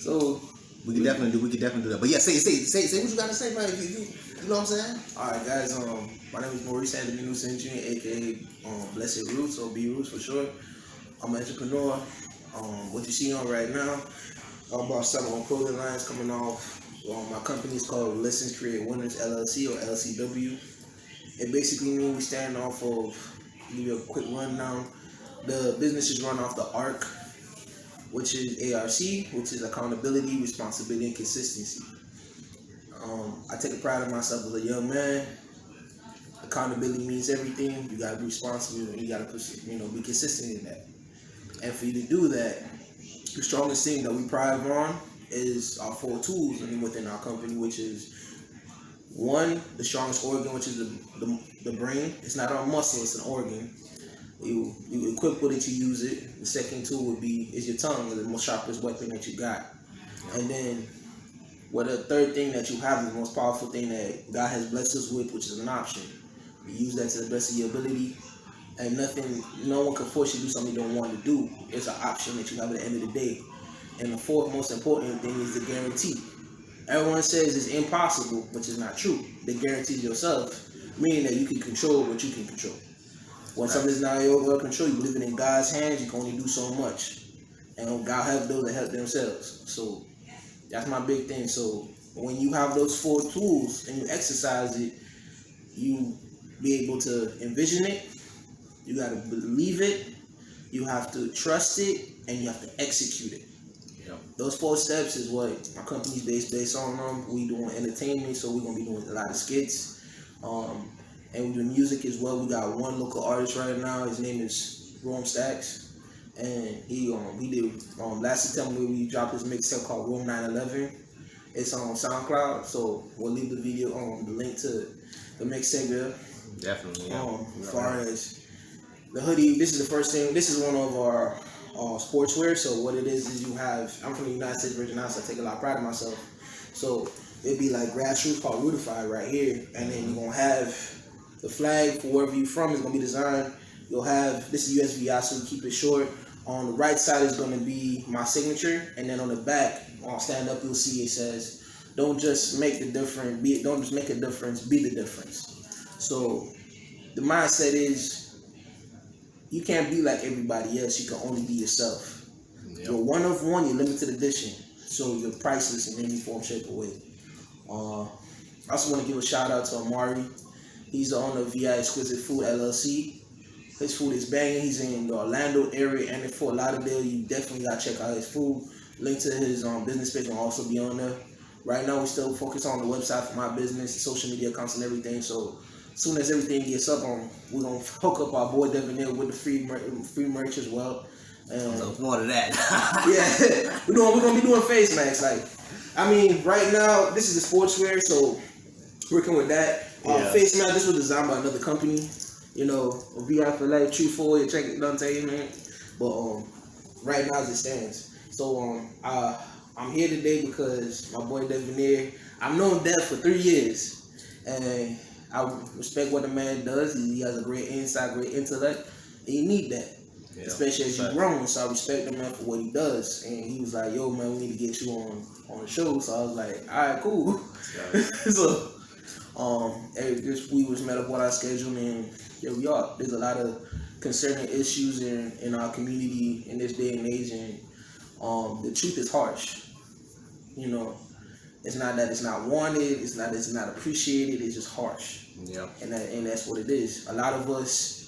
So we could definitely do that. But yeah, say what you gotta say, man. You know what I'm saying? Alright guys, my name is Maurice Anthony Jr., aka Blessed Rootz, or B Rootz for short. I'm an entrepreneur. What you see on right now, I'm about selling on clothing lines coming off. My company is called Lessons Create Winners LLC or LCW. It basically means we stand off of, give you a quick rundown. The business is run off the ARC, which is ARC, which is accountability, responsibility, and consistency. I take a pride in myself as a young man. Accountability means everything. You gotta be responsible and you gotta be consistent in that. And for you to do that, the strongest thing that we pride on is our 4 tools within our company, which is one, the strongest organ, which is the brain. It's not a muscle, it's an organ. You equip with it to use it. The second tool is your tongue, the most sharpest weapon that you got. And then the third thing that you have is the most powerful thing that God has blessed us with, which is an option. You use that to the best of your ability, and no one can force you to do something you don't want to do. It's an option that you have at the end of the day. And the fourth most important thing is the guarantee. Everyone says it's impossible, which is not true. They guarantee yourself, meaning that you can control what you can control. When something's not your control, you leave it in God's hands, you can only do so much. And God help those that help themselves. So that's my big thing. So when you have those 4 tools and you exercise it, you be able to envision it, you got to believe it, you have to trust it, and you have to execute it. Yep. Those 4 steps is what my company's based on. We doing entertainment, so we're going to be doing a lot of skits. And we do music as well. We got one local artist right now. His name is Rome Stacks. And he did last September we dropped his mixtape called Room 911. It's on SoundCloud, so we'll leave the video the link to the mixtape there. Definitely. Yeah. As far as the hoodie, this is the first thing. This is one of our sportswear. So what it is you have. I'm from the United States Virgin Islands, so I take a lot of pride in myself. So it'd be like grassroots called Rootified right here, and then you're gonna have the flag for wherever you're from is gonna be designed. You'll have this is USVI, so we keep it short. On the right side is gonna be my signature, and then on the back, on stand up, you'll see it says, "Don't just make the difference. Don't just make a difference. Be the difference." So the mindset is you can't be like everybody else. You can only be yourself. Yep. You're one of one. You're limited edition, so you're priceless in any form, shape, or way. I also want to give a shout out to Amari. He's the owner of VI Exquisite Food LLC. His food is banging. He's in the Orlando area and in Fort Lauderdale. You definitely got to check out his food. Link to his business page will also be on there. Right now, we still focus on the website for my business, social media accounts, and everything. So as soon as everything gets up, we're going to hook up our boy Devin with the free merch as well. Look more to that. Yeah, we're going to be doing face masks. Right now, this is the sportswear, so working with that. Face mask, this was designed by another company. VI for life, true for it, check it, don't tell you, man. But right now as it stands. So I'm here today because my boy Devin, I've known Dev for 3 years, and I respect what the man does. He has a great insight, great intellect, and you need that, especially as you're growing. So I respect the man for what he does. And he was like, "Yo, man, we need to get you on the show." So I was like, "All right, cool." So we was met up with our schedule, and here we are. There's a lot of concerning issues in our community in this day and age, and the truth is harsh. It's not that it's not wanted, it's not appreciated, it's just harsh. Yeah. And that's what it is. A lot of us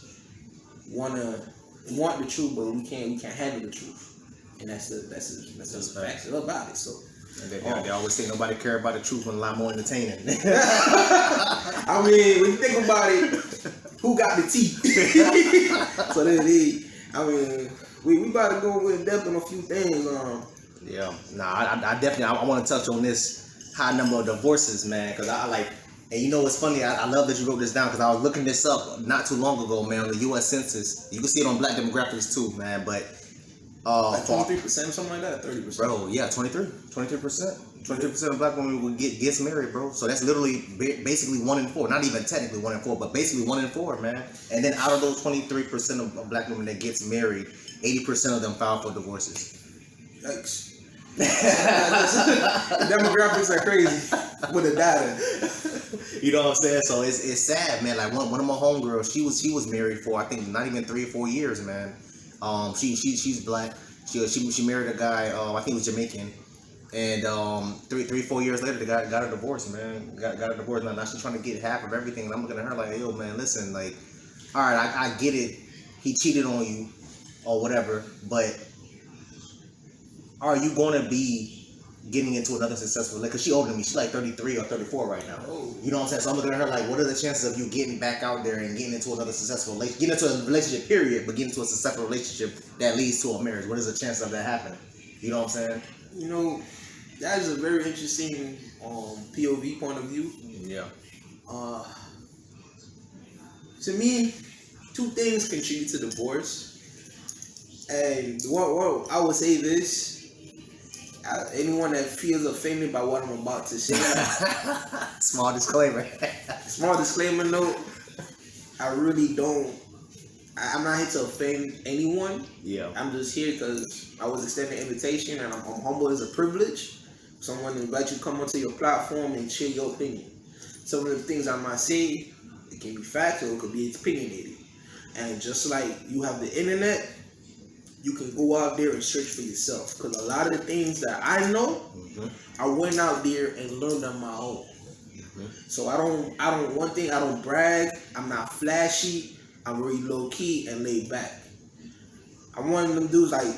want the truth, but we can't handle the truth. And that's the fact about it. So they always say nobody care about the truth when a lot more entertaining. When you think about it, who got the teeth? So we about to go in depth on a few things. I definitely want to touch on this high number of divorces, man, because and you know what's funny? I love that you wrote this down because I was looking this up not too long ago, man, on the U.S. Census. You can see it on Black demographics too, man, but 23% or something like that, 30%. Bro, yeah, 23%. 23% of Black women will gets married, bro. So that's literally basically 1 in 4. Not even technically 1 in 4, but basically 1 in 4, man. And then out of those 23% of Black women that gets married, 80% of them file for divorces. Yikes. Demographics are crazy with the data. You know what I'm saying? So it's sad, man. Like one of my homegirls, she was married for I think not even 3 or 4 years, man. She's black. She married a guy. I think he was Jamaican. And 4 years later, they got a divorce, man. Got a divorce. Now she's trying to get half of everything. And I'm looking at her like, yo, man, listen, like, all right, I get it. He cheated on you or whatever, but are you going to be getting into another successful relationship? Because she older than me. She's like 33 or 34 right now. Oh. You know what I'm saying? So I'm looking at her like, what are the chances of you getting back out there and getting into another successful relationship? Getting into a relationship, period, but getting into a successful relationship that leads to a marriage. What is the chance of that happening? You know what I'm saying? You know, that is a very interesting POV point of view. Yeah. To me, 2 things contribute to divorce. And well, I would say this. Anyone that feels offended by what I'm about to say, Small disclaimer. Small disclaimer note, I really don't. I'm not here to offend anyone. Yeah. I'm just here because I was extended an invitation, and I'm humble as a privilege. Someone invite you to come onto your platform and share your opinion. Some of the things I might say, it can be factual, it could be opinionated. And just like you have the internet, you can go out there and search for yourself. Because a lot of the things that I know, I went out there and learned on my own. So I don't. One thing, I don't brag. I'm not flashy. I'm very low key and laid back. I'm one of them dudes like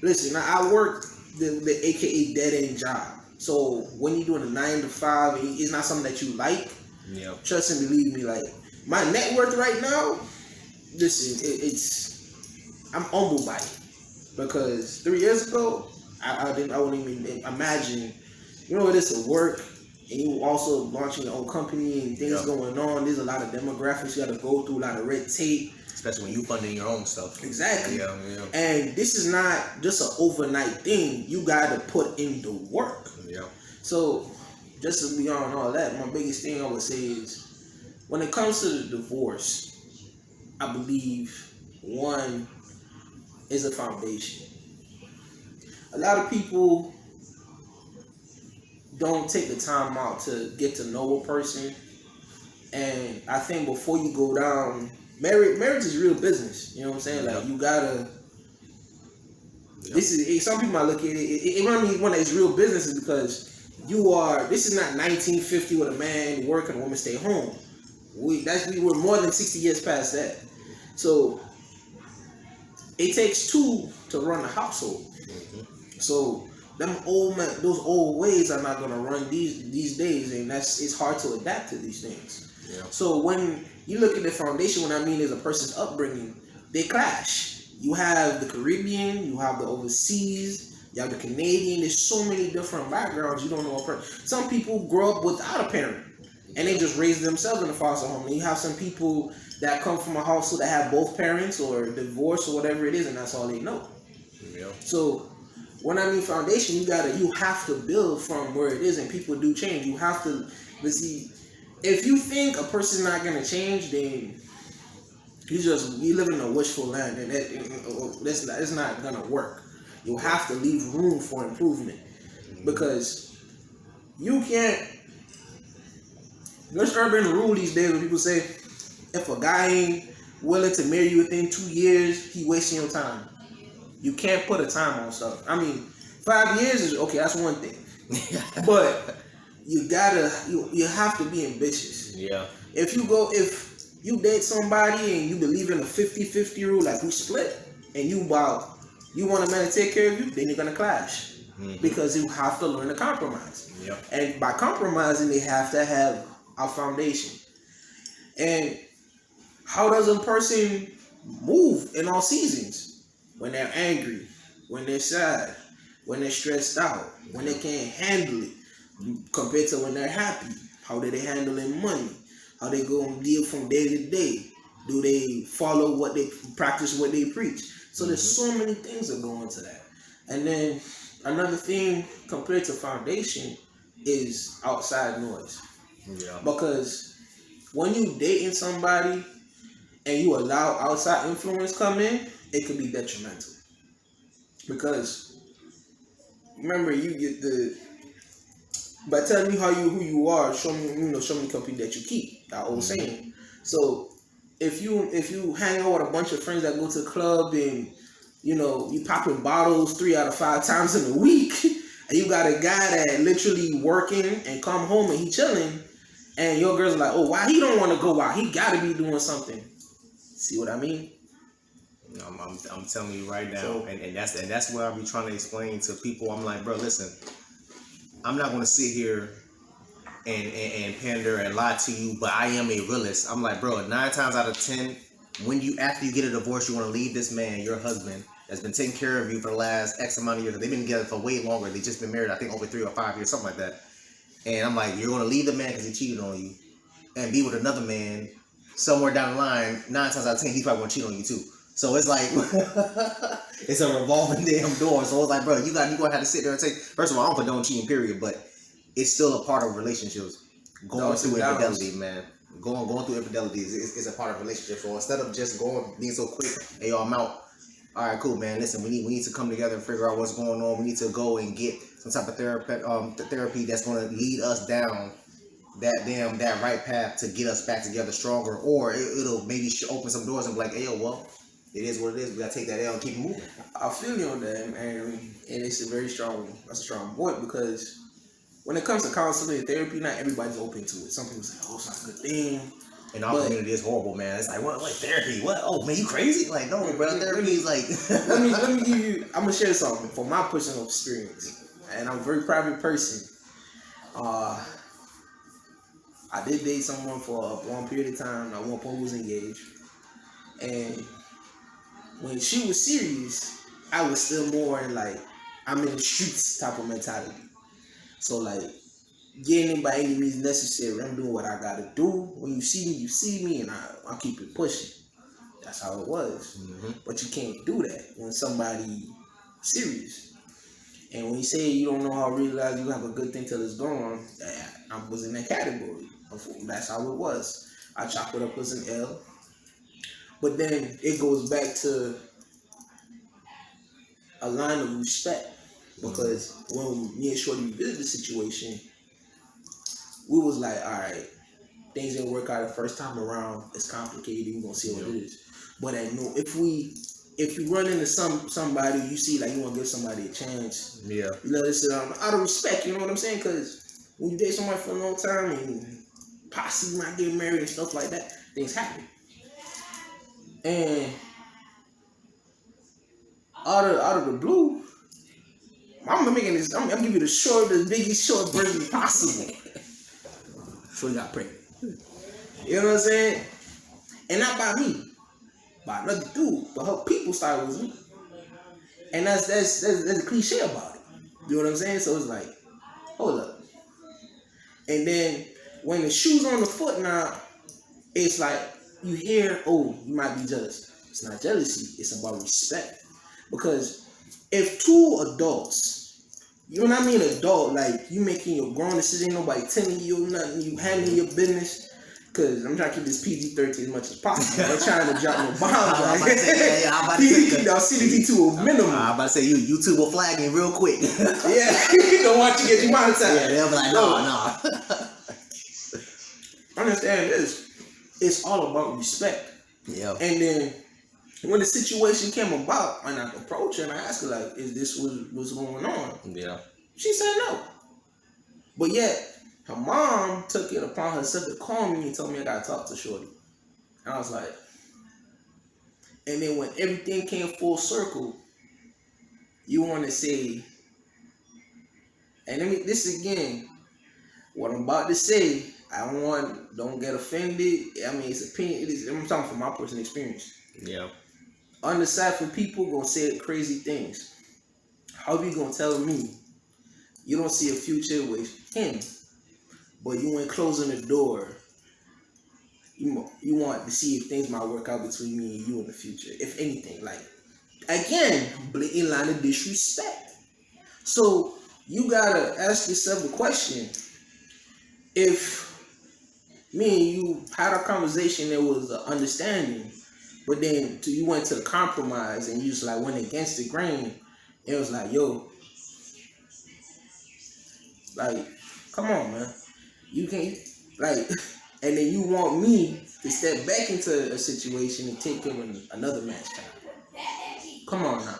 listen, I work the AKA dead end job. So when you're doing a 9 to 5, and it's not something that you like. Yeah. Trust and believe me, like my net worth right now. Listen, I'm humbled by it because 3 years ago, I wouldn't even imagine. You know, it's a work, and you also launching your own company and things going on. There's a lot of demographics you got to go through, a lot of red tape. Especially when you funding your own stuff. Exactly. Yeah. And this is not just an overnight thing. You got to put in the work. Yeah. So, just to be on all that, my biggest thing I would say is, when it comes to the divorce, I believe one is a foundation. A lot of people don't take the time out to get to know a person, and I think before you go down, marriage is real business. You know what I'm saying? Like you gotta. This is some people might look at it. It reminds me when it's real business is because you are. This is not 1950 with a man working, a woman stay home. We were more than 60 years past that. So it takes 2 to run a household. So those old ways are not gonna run these days, and it's hard to adapt to these things. Yeah. So when you look at the foundation, what I mean is a person's upbringing, they clash. You have the Caribbean, you have the overseas, you have the Canadian. There's so many different backgrounds. You don't know a person. Some people grow up without a parent, and they just raise themselves in a foster home. And you have some people that come from a household that have both parents or divorce or whatever it is, and that's all they know. Yeah. So when I mean foundation, you have to build from where it is, and people do change. You have to, but see, if you think a person's not gonna change, then you live in a wishful land, and it's not gonna work. You have to leave room for improvement, because you can't. There's urban rule these days when people say, if a guy ain't willing to marry you within 2 years, he wasting your time. You can't put a time on stuff. I mean, 5 years is okay. That's one thing, but you have to be ambitious. Yeah. If you date somebody and you believe in a 50-50 rule, like we split, and you want a man to take care of you, then you're gonna clash. Because you have to learn to compromise. Yep. And by compromising, they have to have a foundation. And how does a person move in all seasons? When they're angry, when they're sad, when they're stressed out, when they can't handle it, compared to when they're happy. How do they handle their money? How they go and deal from day to day? Do they follow practice what they preach? So there's so many things that go into that. And then another thing compared to foundation is outside noise. Yeah. Because when you dating somebody and you allow outside influence come in, it could be detrimental. Because remember, you get by telling me who you are, show me company that you keep. That old saying. So if you hang out with a bunch of friends that go to the club and you popping bottles 3 out of 5 times in a week, and you got a guy that literally working and come home and he chilling, and your girl's like, oh, why he don't want to go out? He got to be doing something. See what I mean? I'm telling you right now, so, and that's what I be trying to explain to people. I'm like, bro, listen, I'm not gonna sit here and pander and lie to you, but I am a realist. I'm like, bro, 9 times out of 10, after you get a divorce, you want to leave this man, your husband, that's been taking care of you for the last X amount of years. They've been together for way longer. They just been married, I think, over 3 or 5 years, something like that. And I'm like, you're gonna leave the man because he cheated on you, and be with another man somewhere down the line. 9 times out of 10, he's probably gonna cheat on you too. So it's like it's a revolving damn door. So it's like, bro, you gonna have to sit there and take. First of all, I don't condone cheating, period, but it's still a part of relationships. Going through infidelity, man. Going through infidelity is a part of relationship. So instead of just being so quick, hey, yo, I'm out. All right, cool, man. Listen, we need to come together and figure out what's going on. We need to go and get some type of therapy that's going to lead us down that right path to get us back together stronger. Or it'll maybe open some doors and be like, hey, yo, well, it is what it is. We gotta take that L and keep moving. I feel you on that, and it's a strong point, because when it comes to counseling and therapy, not everybody's open to it. Some people say, "Oh, it's not a good thing." And our community is horrible, man. It's like, what therapy? What? Oh, man, you crazy? Like, no, bro. Therapy is like. let me give you. I'm gonna share something from my personal experience, and I'm a very private person. I did date someone for a long period of time. At one point, we was engaged, and when she was serious, I was still more in like, I'm in the streets type of mentality. So like, getting in by any means necessary. I'm doing what I gotta do. When you see me, and I keep it pushing. That's how it was. Mm-hmm. But you can't do that when somebody serious. And when you say you don't know how to realize you have a good thing till it's gone, I was in that category. That's how it was. I chop it up as an L. But then it goes back to a line of respect, because when me and Shorty visited the situation, we was like, all right, things didn't work out the first time around. It's complicated. We're gonna see what it is. But I know if you run into somebody, you see like you want to give somebody a chance. Yeah. You let it out of respect. You know what I'm saying? Because when you date somebody for a long time and possibly might get married and stuff like that, things happen. And out of the blue, I'm making this. I'm giving you the biggest short version possible. So you got pregnant. You know what I'm saying? And not by me, by another dude. But her people started with me, and that's a cliche about it. You know what I'm saying? So it's like, hold up. And then when the shoe's on the foot now, it's like you hear, oh, you might be jealous. It's not jealousy. It's about respect. Because if 2 adults, you know what I mean, adult, like you making your grown decision, nobody telling you nothing, you handling your business. Because I'm trying to keep this PG-13 as much as possible. I'm trying to drop no bombs. I'm about to say, CDT to a minimum. I'm about to say, YouTube will flag me real quick. Yeah, you don't want you to get you monetized. Yeah, they'll be like, no. Understand this. It's all about respect. Yeah. And then when the situation came about, and I approached her and I asked her, like, is this what's going on? Yeah. She said no. But yet, her mom took it upon herself to call me and told me I gotta talk to Shorty. And I was like, and then when everything came full circle, you want to say, and this again, what I'm about to say, don't get offended. I mean, it's opinion. I'm talking from my personal experience. Yeah. Undeciphered people gonna say crazy things. How you gonna tell me you don't see a future with him, but you ain't closing the door? You want to see if things might work out between me and you in the future. If anything, like, again, blatant line of disrespect. So you gotta ask yourself the question: if me and you had a conversation, there was an understanding, but then you went to the compromise and you just like went against the grain, It was like, yo, like, come on, man. You can't, like, and then you want me to step back into a situation and take him in another match time. Come on now.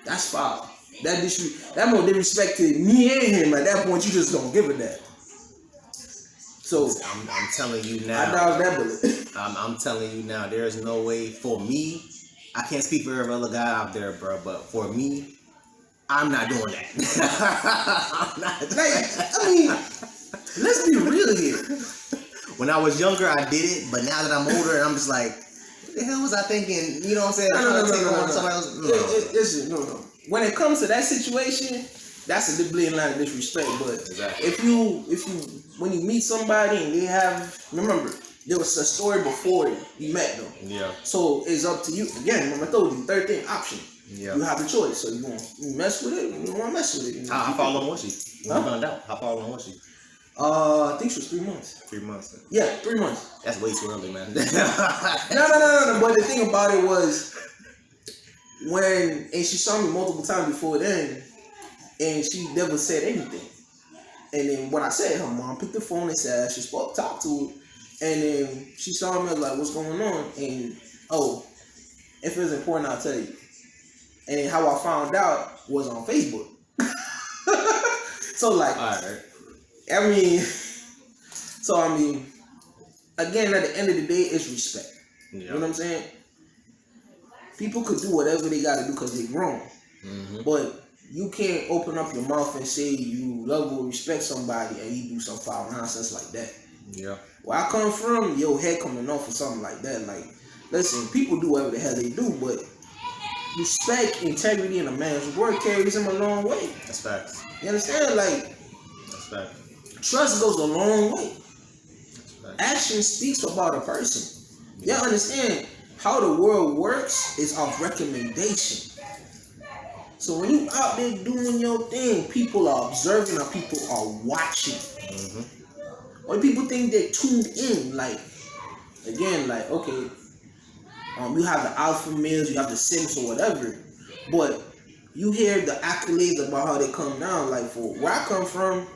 That's foul. That more disrespected me and him. At that point, you just don't give a damn. So I'm telling you now. I dodged that bullet. I'm telling you now. There is no way for me. I can't speak for every other guy out there, bro. But for me, I'm not doing that. I'm not doing that. I mean, let's be real here. When I was younger, I did it. But now that I'm older, I'm just like, what the hell was I thinking? You know what I'm saying? Listen, no. When it comes to that situation, that's a blatant line of disrespect. But exactly. if you when you meet somebody and they have, remember, there was a story before you met them. Yeah. So it's up to you. Again, remember I told you, third thing, option. Yeah. You have the choice. So you want to mess with it, you don't want to mess with it. How far along was she? When you found out? How far along was she? I think she was 3 months. 3 months. Yeah, 3 months. That's way too early, man. No. But the thing about it was, and she saw me multiple times before then, and she never said anything. And then when I said, her mom picked the phone and said she talked to her, and then she saw me, like, what's going on? And if it's important, I'll tell you. And how I found out was on Facebook. So like, all right. I mean, again, at the end of the day, it's respect. Yeah. You know what I'm saying? People could do whatever they got to do because they're grown. Mm-hmm. But you can't open up your mouth and say you love or respect somebody and you do some foul nonsense like that. Yeah. Where I come from, your head coming off or something like that. Like, listen, people do whatever the hell they do, but respect, integrity in a man's word carries him a long way. That's facts. You understand? Like, that's facts. Trust goes a long way. Action speaks about a person. Yeah. You understand how the world works is off recommendation. So when you out there doing your thing, people are observing and people are watching. Mm-hmm. When people think they're tuned in, like, again, like, okay, you have the alpha males, you have the simps or whatever, but you hear the accolades about how they come down. Like, for where I come from,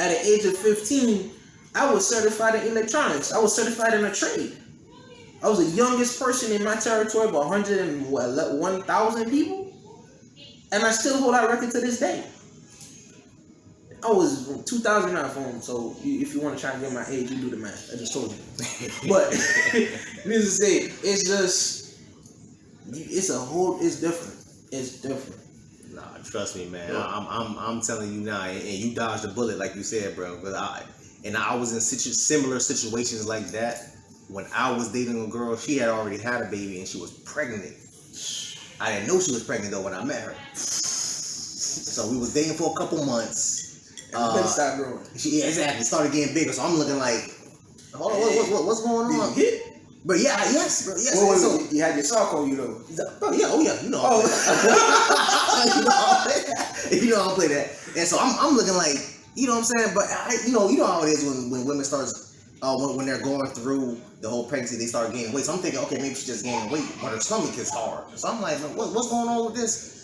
at the age of 15, I was certified in electronics. I was certified in a trade. I was the youngest person in my territory, about 1,000 people. And I still hold that record to this day. I was 2009 phone, so if you want to try to get my age, you do the math. I just told you. But, needless to say, it's just, it's different. It's different. Nah, trust me, man. Yeah. I'm telling you now, and you dodged the bullet, like you said, bro. But I was in similar situations like that when I was dating a girl. She had already had a baby and she was pregnant. I didn't know she was pregnant though when I met her. So we was dating for a couple months. Then started growing. Exactly. Started getting bigger. So I'm looking like, hold on, what's going on? Did you hit? But yeah, yes, bro, yes. Wait, so you had your sock on you though. Oh yeah, you know. Oh. You know I'll play that. And so I'm looking like, you know what I'm saying. But you know how it is when women start when they're going through the whole pregnancy, they start gaining weight. So I'm thinking, okay, maybe she's just gaining weight, but her stomach is hard. So I'm like, what's going on with this?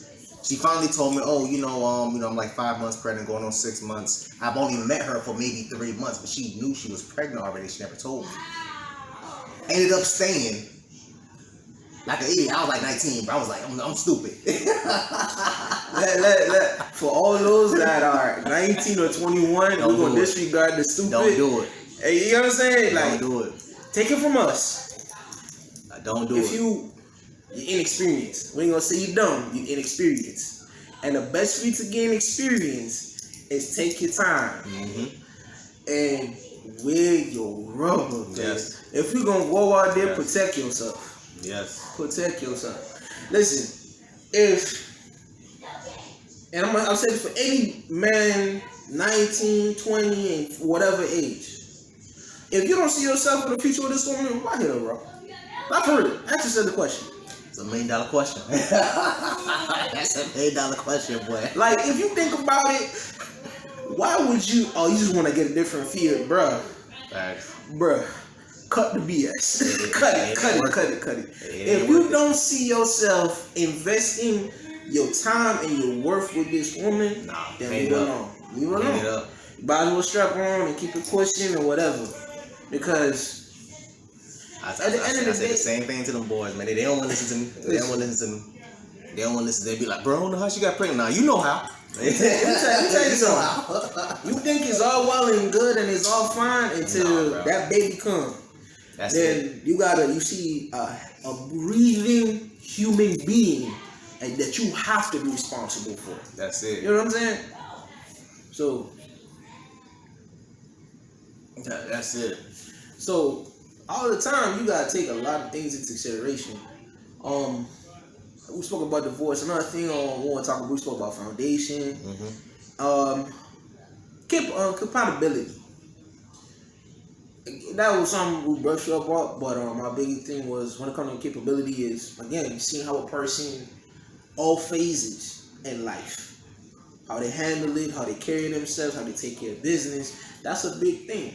She finally told me, I'm like 5 months pregnant, going on 6 months. I've only met her for maybe 3 months, but she knew she was pregnant already. She never told me. Ended up staying like an idiot. I was like 19, but I was like, I'm stupid. For all those that are 19 or 21, we're going to disregard the stupid. Don't do it. Hey, you know what I'm saying? Like, don't do it. Take it from us. Don't do it. If you're inexperienced, we ain't going to say you're dumb. You're inexperienced. And the best way to gain experience is take your time. Mm-hmm. And wear your rubber, man. Yes. If you're going to go out there, protect yourself. Yes. Protect yourself. Listen, I'll say this for any man, 19, 20, and whatever age. If you don't see yourself in the future with this woman, why hit her, bro? Not for real. Ask yourself the question. It's $1 million question. That's $1 million question, boy. Like, if you think about it, why would you? Oh, you just want to get a different feel, bruh. Facts. Bruh. Cut the BS. Cut it. If you don't see yourself investing your time and your worth with this woman, then leave her alone. Leave her alone. You might as well strap on and keep it pushing or whatever. Because at the end of the day, I say the same thing to them boys, man. They don't want to listen to me. They don't want to listen to me. They don't want to listen. They be like, bro, I don't know how she got pregnant. Now you know how. Let me tell you something. You think it's all well and good and it's all fine until that baby comes. Then you see a breathing human being and that you have to be responsible for. That's it. You know what I'm saying? So that's it. So all the time you gotta take a lot of things into consideration. We spoke about divorce. Another thing we want to talk about. We spoke about foundation. Compatibility. That was something we brushed up on, but my big thing was when it comes to capability is again seeing how a person all phases in life, how they handle it, how they carry themselves, how they take care of business. That's a big thing.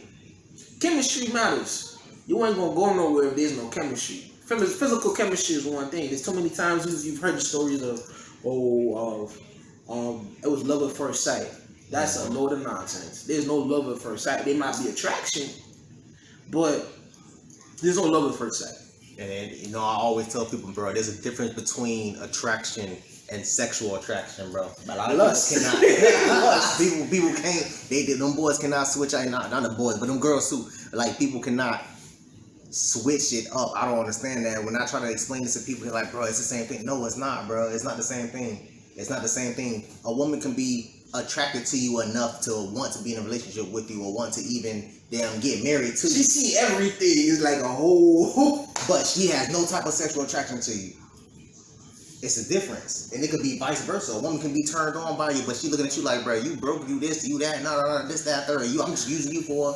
Chemistry matters. You ain't gonna go nowhere if there's no chemistry. Physical chemistry is one thing. There's so many times you've heard the stories of it was love at first sight. That's a load of nonsense. There's no love at first sight. There might be attraction, but there's no love at first sight. And I always tell people, bro, there's a difference between attraction and sexual attraction, bro. A lot of people cannot. People can't. Them boys cannot switch out. Not the boys, but them girls too. Like people cannot switch it up. I don't understand that. When I try to explain this to people, they're like, bro, it's the same thing. No, it's not, bro. It's not the same thing. It's not the same thing. A woman can be attracted to you enough to want to be in a relationship with you or want to even get married to you. She see everything. It's like a whole... But she has no type of sexual attraction to you. It's a difference. And it could be vice versa. A woman can be turned on by you, but she looking at you like, bro, you broke, you this, you that, no, this, that, third. I'm just using you for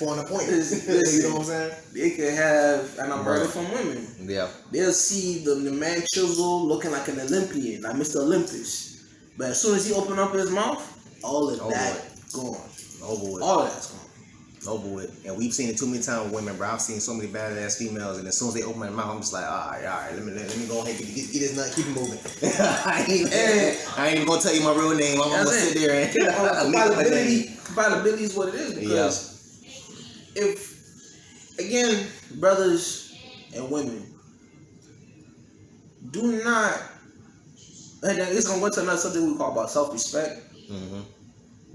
an appointment. You know what I'm saying? They could have, and I'm heard it from women. Yeah. They'll see the man chisel looking like an Olympian, like Mr. Olympus. But as soon as he open up his mouth, all of that gone. Over with. All of that's gone. Over with. And we've seen it too many times with women, bro. I've seen so many badass females, and as soon as they open their mouth, I'm just like, all right, let me go ahead and get this nut, keep it moving. I ain't even gonna tell you my real name. I'm gonna sit there and compatibility is what it is, because if, again, brothers and women, do not, and it's gonna go to another something we call about self-respect.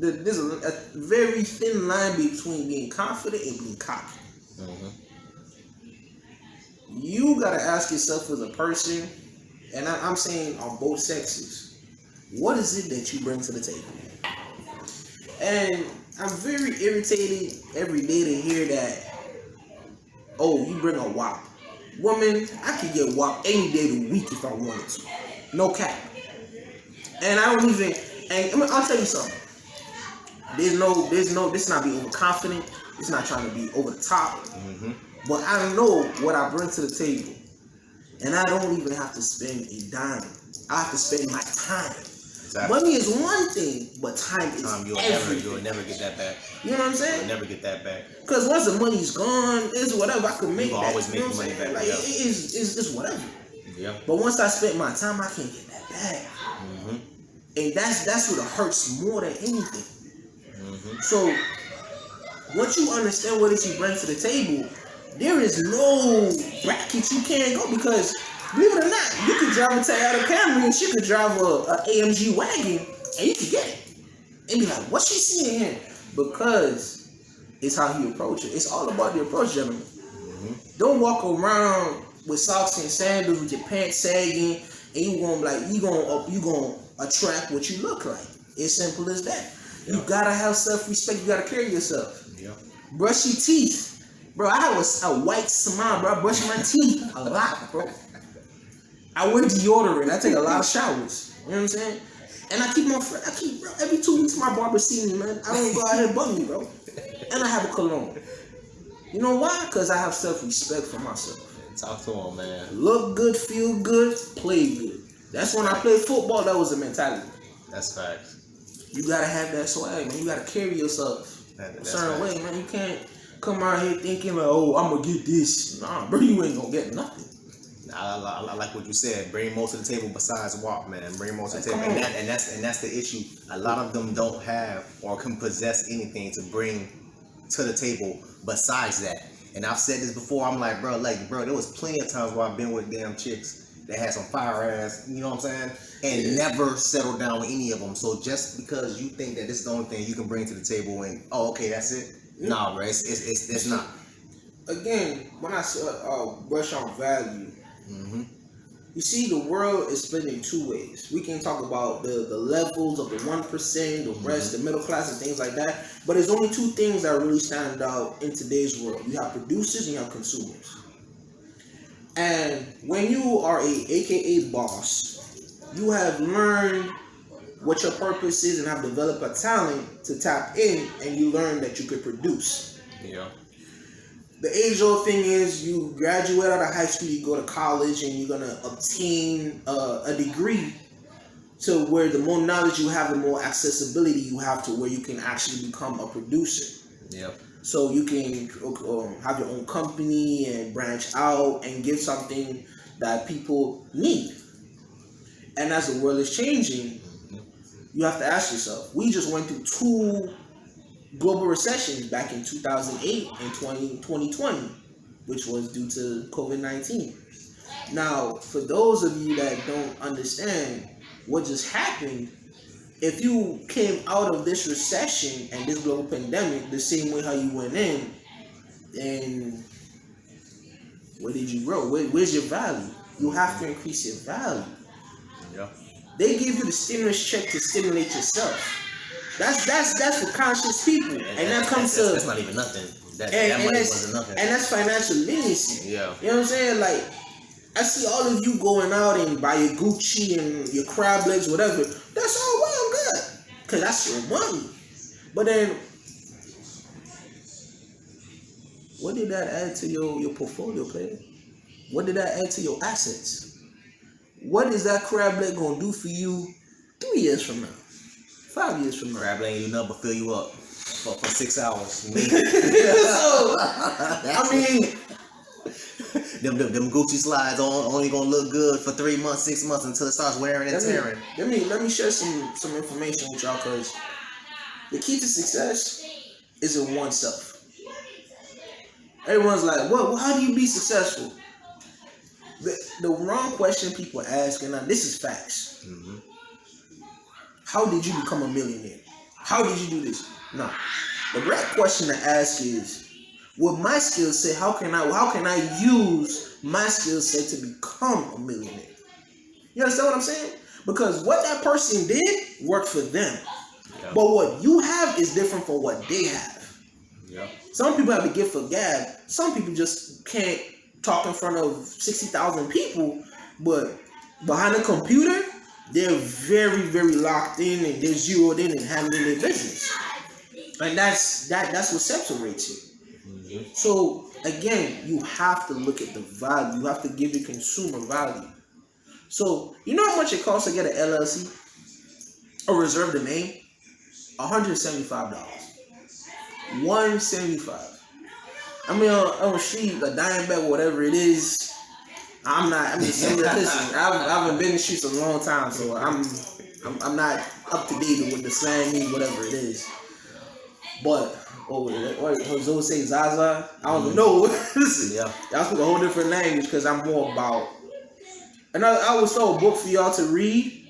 There's a very thin line between being confident and being cocky. You gotta ask yourself as a person, and I'm saying on both sexes, what is it that you bring to the table? And I'm very irritated every day to hear that, oh, you bring a wop. Woman, I could get wop any day of the week if I wanted to. No cap. And I don't even, I'll tell you something. This is not being overconfident. It's not trying to be over the top. But I know what I bring to the table. And I don't even have to spend a dime. I have to spend my time. Exactly. Money is one thing, but time is everything. You'll never get that back. You know what I'm saying? You'll never get that back. Because once the money's gone, it's whatever I could make. You can always make the money back. Like, it's whatever. Yeah. But once I spent my time, I can't get that back. And that's what hurts more than anything. So once you understand what it is you bring to the table, there is no bracket you can't go, because believe it or not, you could drive a Toyota Camry and she could drive a AMG wagon and you could get it. And be like, what's she seeing here? Because it's how you approach it. It's all about the approach, gentlemen. Don't walk around with socks and sandals with your pants sagging and you gonna attract what you look like. It's simple as that. You gotta have self-respect. You gotta carry yourself. Brush your teeth. Bro, I have a white smile, bro. I brush my teeth a lot, bro. I wear deodorant. I take a lot of showers. You know what I'm saying? And I keep, bro, every 2 weeks my barber see me, man. I don't go out here bum me, bro. And I have a cologne. You know why? Because I have self-respect for myself. Talk to him, man. Look good, feel good, play good. That's when I played football. That was the mentality. That's facts. You gotta have that swag, man. You gotta carry yourself a certain way, man. You can't come out here thinking like, oh, I'm gonna get this. Nah, bro, you ain't gonna get nothing. I like what you said. Bring more to the table besides walk, man. Bring more to the table, and that's the issue. A lot of them don't have or can possess anything to bring to the table besides that. And I've said this before. I'm like, bro, there was plenty of times where I've been with damn chicks that had some fire ass, you know what I'm saying, and never settled down with any of them. So just because you think that this is the only thing you can bring to the table, and okay, that's it. Nah, bro, it's not. Again, when I brush on value, you see, the world is split in two ways. We can talk about the levels of the 1%, the rest, the middle class, and things like that. But there's only two things that really stand out in today's world. You have producers and you have consumers. And when you are AKA boss, you have learned what your purpose is and have developed a talent to tap in, and you learn that you could produce. Yeah. The age-old thing is you graduate out of high school, you go to college, and you're going to obtain a degree to where the more knowledge you have, the more accessibility you have to where you can actually become a producer. Yep. So you can have your own company and branch out and give something that people need. And as the world is changing, you have to ask yourself, we just went through 2 global recessions back in 2008 and 2020, which was due to COVID-19. Now, for those of you that don't understand what just happened, if you came out of this recession and this global pandemic the same way how you went in, then where did you grow? Where's your value? You have to increase your value. Yeah. They give you the stimulus check to stimulate yourself. That's for conscious people, and that comes to that's not even nothing. That money wasn't nothing. And that's financial literacy. Yeah. You know what I'm saying? Like, I see all of you going out and buy your Gucci and your crab legs, whatever. That's all well and good, cause that's your money. But then, what did that add to your portfolio, player? What did that add to your assets? What is that crab leg gonna do for you 3 years from now? 5 years from now? Crab leg ain't do nothing but fill you up for 6 hours. So, I mean, them Gucci slides only gonna look good for 3 months, 6 months until it starts wearing and tearing. Let me share some information with y'all, cause the key to success is in oneself. Everyone's like, "Well, how do you be successful?" The wrong question people ask, and this is facts. How did you become a millionaire? How did you do this? No. The right question to ask is, with my skill set, how can I use my skill set to become a millionaire? You understand what I'm saying? Because what that person did worked for them. Yeah. But what you have is different from what they have. Yeah. Some people have the gift of gab. Some people just can't talk in front of 60,000 people, but behind a computer, they're very, very locked in and they're zeroed in and handling their business. And that's what separates you. So again, you have to look at the value. You have to give the consumer value. So you know how much it costs to get an LLC or reserve the name? $175. $175. I mean, on the street, a dime bag, whatever it is. Listen, I haven't been in the streets a long time, so I'm not up to date with the slang means, whatever it is. But what Jose say Zaza? I don't know. Yeah, y'all speak a whole different language because I'm more about. And I always saw a book for y'all to read.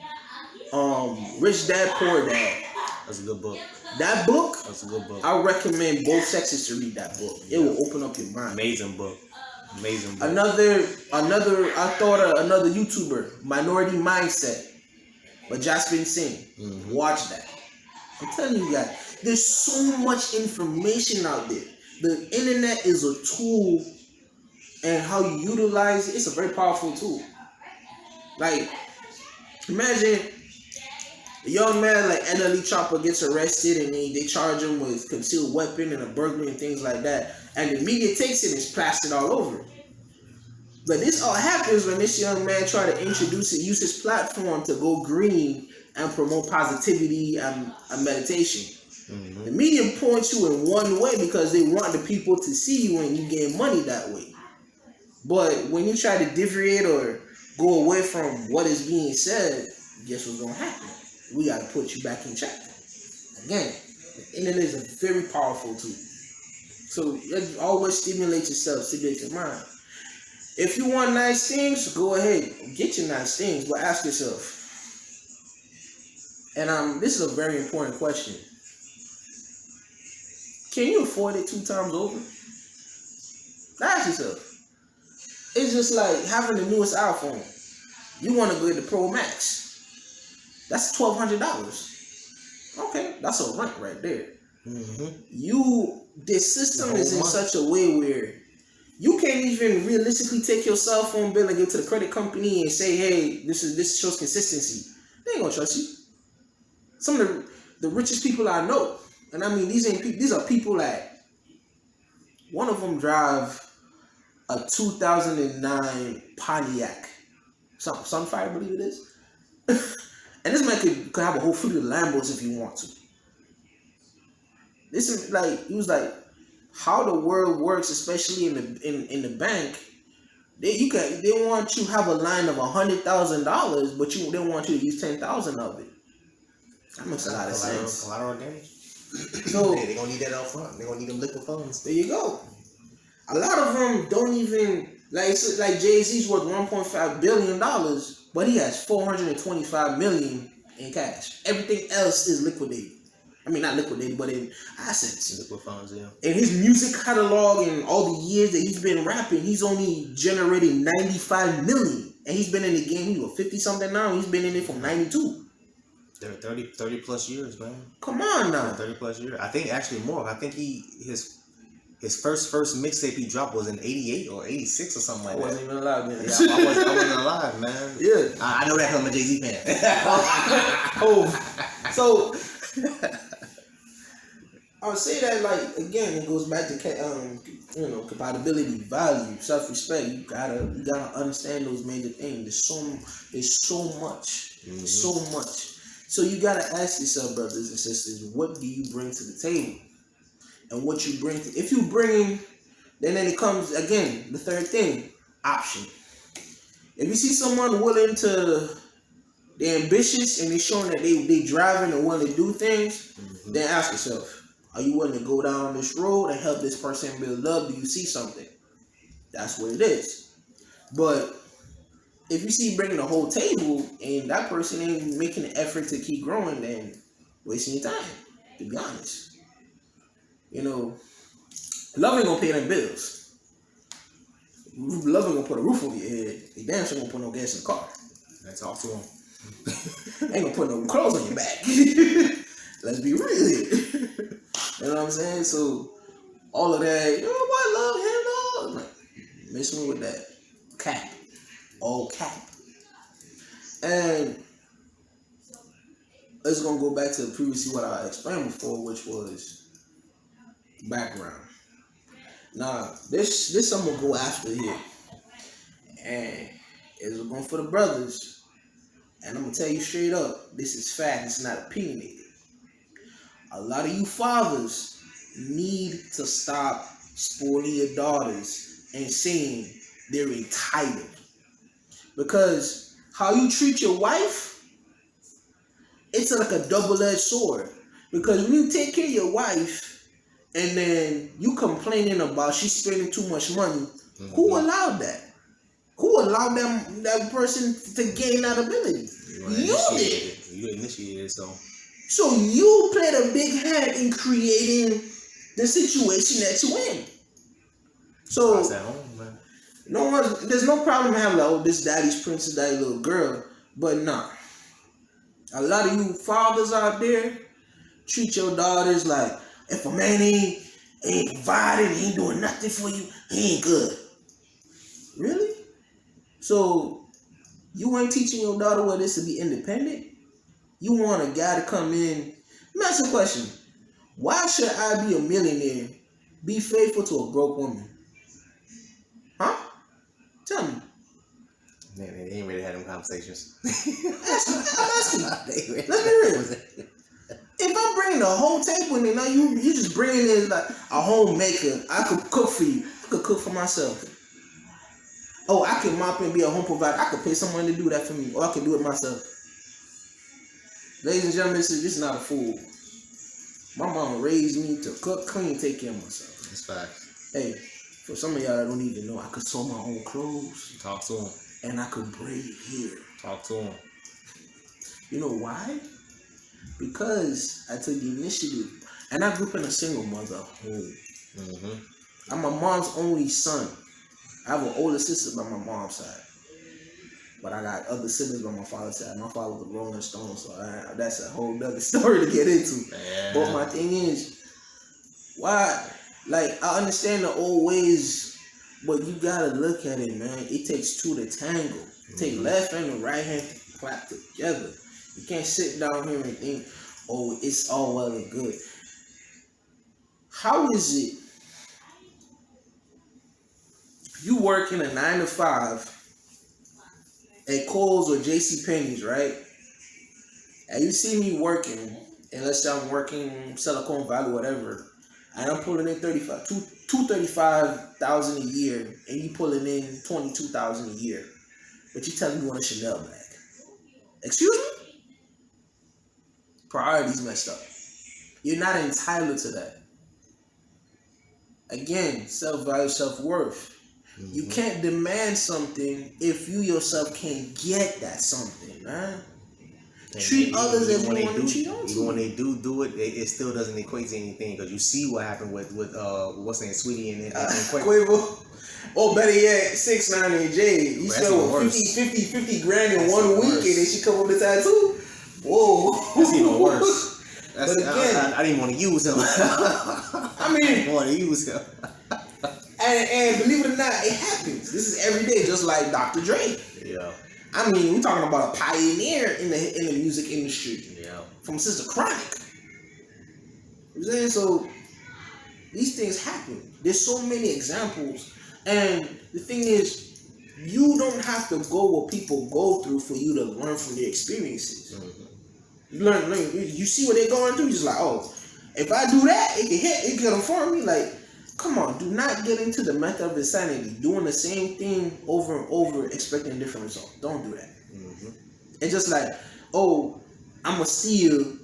Rich Dad Poor Dad. That's a good book. That book? That's a good book. I recommend both sexes to read that book. It will open up your mind. Amazing book. Amazing book. Another YouTuber, Minority Mindset, by Jasmine Singh. Watch that. I'm telling you guys, there's so much information out there. The internet is a tool, and how you utilize it, it's a very powerful tool. Like, imagine a young man like NLE Chopper gets arrested and they charge him with concealed weapon and a burglary and things like that. And the media takes it and it's plastered all over. But this all happens when this young man try to use his platform to go green and promote positivity and meditation. The media points you in one way because they want the people to see you and you gain money that way. But when you try to deviate or go away from what is being said, guess what's gonna happen? We gotta put you back in check. Again, the internet is a very powerful tool. So always stimulate yourself, stimulate your mind. If you want nice things, go ahead, get your nice things, but ask yourself. And this is a very important question. Can you afford it 2 times over? Ask yourself. It's just like having the newest iPhone. You want to go to the Pro Max. That's $1,200. Okay, that's a rent right there. This system is in such a way where you can't even realistically take your cell phone bill and go to the credit company and say, hey, this shows consistency. They ain't gonna trust you. Some of the richest people I know, and I mean these are people that one of them drive a 2009 Pontiac, Sunfire, I believe it is. And this man could have a whole fleet of Lambos if you want to. This is like, he was like, how the world works, especially in the bank. They want you to have a line of $100,000, but they want you to use 10,000 of it. That makes a lot of sense. Collateral damage. So they're gonna need that up front. They're gonna need them liquid funds. There you go. A lot of them don't even like Jay-Z's worth $1.5 billion, but he has $425 million in cash. Everything else is liquidated. I mean, not liquidated, but in assets. Liquid funds, yeah. In his music catalog and all the years that he's been rapping, he's only generated $95 million. And he's been in the game, he was 50 something now. He's been in it from 92. They're 30 plus years, man. Come on now. 30 plus years. I think actually more. I think his first mixtape he dropped was in 88 or 86 or something like that. I wasn't even alive then. Yeah, I wasn't alive, man. Yeah. I know that I'm a Jay-Z fan. So I would say that, like, again, it goes back to compatibility, value, self-respect. You gotta understand those major things. There's so much. Mm-hmm. So much. So you gotta ask yourself, brothers and sisters, what do you bring to the table? And what you bring to, if you bring, then it comes again, the third thing, option. If you see someone willing to, they're ambitious and they're showing that they driving and willing to do things, then ask yourself, are you willing to go down this road and help this person build up? Do you see something? That's what it is. But if you see bringing the whole table and that person ain't making an effort to keep growing, then wasting your time, to be honest. You know, love ain't gonna pay them bills. Love ain't gonna put a roof over your head. They damn sure gonna put no gas in the car. That's also ain't gonna put no clothes on your back. Let's be real here. You know what I'm saying? So all of that, I love him, like, miss me with that cap. All cap. And it's gonna go back to previously what I explained before, which was background. Now, this I'm gonna go after here. And it's going for the brothers. And I'm gonna tell you straight up, this is fact, it's not opinionated. A lot of you fathers need to stop spoiling your daughters and saying they're entitled. Because how you treat your wife, it's like a double-edged sword. Because when you take care of your wife and then you complaining about she's spending too much money, who allowed that? Who allowed that person to gain that ability? You did. You initiated, so. So you played a big hand in creating the situation that you're in. So at home, man. There's no problem having like, this daddy's princess, daddy little girl, but nah. A lot of you fathers out there treat your daughters like, if a man ain't providing, ain't doing nothing for you, he ain't good. Really? So you ain't teaching your daughter what it is to be independent? You want a guy to come in? Let me ask you a question. Why should I be a millionaire, be faithful to a broke woman? Huh? Tell me. Man, they ain't really had them conversations. I'm asking you. Let's be real. If I'm bringing the whole table in, now you just bringing in like a homemaker, I could cook for you. I could cook for myself. Oh, I can mop and be a home provider. I could pay someone to do that for me, or I can do it myself. Ladies and gentlemen, this is not a fool. My mama raised me to cook, clean, take care of myself. That's facts. Hey, for some of y'all that don't even know, I could sew my own clothes. Talk to him. And I could braid hair. Talk to him. You know why? Because I took the initiative. And I grew up in a single mother home. Mm-hmm. I'm my mom's only son. I have an older sister by my mom's side. But I got other siblings by my father's side. My father was a Rolling Stone, so that's a whole nother story to get into. Yeah. But my thing is, why? Like, I understand the old ways, but you gotta look at it, man. It takes two to tango. Take left hand and right hand to clap together. You can't sit down here and think, oh, it's all well and good. How is it you work in a 9 to 5 at Kohl's or JCPenney's, right? And you see me working, and let's say I'm working Silicon Valley, whatever, and I'm pulling in $235,000 a year, and you pulling in $22,000 a year, but you telling me you want a Chanel bag. Excuse me? Priorities messed up. You're not entitled to that. Again, self-value, self-worth. Mm-hmm. You can't demand something if you yourself can't get that something, man. And treat others as you want to treat others. Even when they do it, it still doesn't equate to anything, because you see what happened with what's name, Sweetie and Quavo. Oh, better yet, 6ix9ine and Jay. You spent 50 grand in 1 week, and then she come up with a tattoo. Whoa, that's even worse. But again, I didn't want to use him. I didn't want to use him. And believe it or not, it happens. This is every day, just like Dr. Dre. Yeah. I mean, we're talking about a pioneer in the music industry. Yeah. From Sister Chronic. You know what I'm saying? So these things happen. There's so many examples. And the thing is, you don't have to go what people go through for you to learn from their experiences. Mm-hmm. You learn. You see what they're going through. You're just like, oh, if I do that, it can inform me. Like, come on, do not get into the method of insanity, doing the same thing over and over, expecting a different result. Don't do that. Mm-hmm. It's just like, oh, I'm going to steal